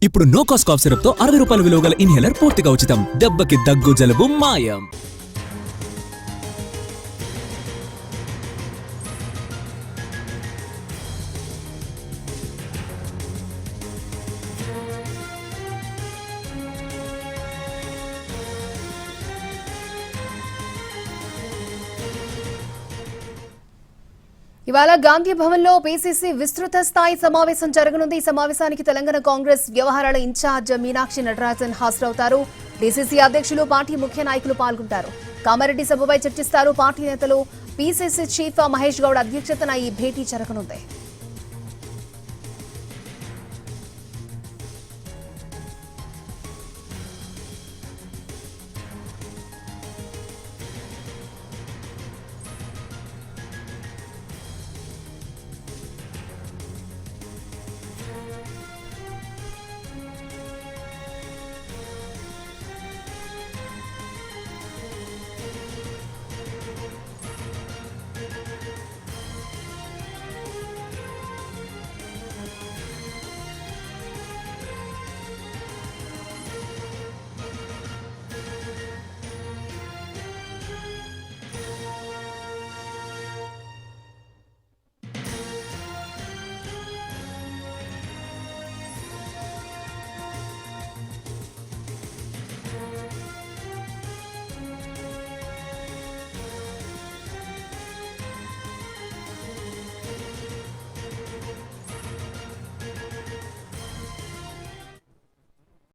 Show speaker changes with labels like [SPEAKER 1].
[SPEAKER 1] ఇప్పుడు no cost cough syrup తో 60 రూపాయల విలువ గల ఇన్హేలర్ పూర్తిగా ఉచితం. దెబ్బకి దగ్గు జలుబు మాయం.
[SPEAKER 2] ఇవాళ గాంధీ భవన్ లో పీసీసీ విస్తృత స్థాయి సమావేశం జరగనుంది. ఈ సమావేశానికి తెలంగాణ కాంగ్రెస్ వ్యవహారాల ఇన్ఛార్జ్ మీనాక్షి నటరాజన్ హాజరవుతారు. డీసీసీ అధ్యక్షులు, పార్టీ ముఖ్య నాయకులు పాల్గొంటారు. కామారెడ్డి సభపై చర్చిస్తారు. పార్టీ నేతలు, పీసీసీ చీఫ్ మహేష్ గౌడ్ అధ్యక్షతన ఈ భేటీ జరగనుంది.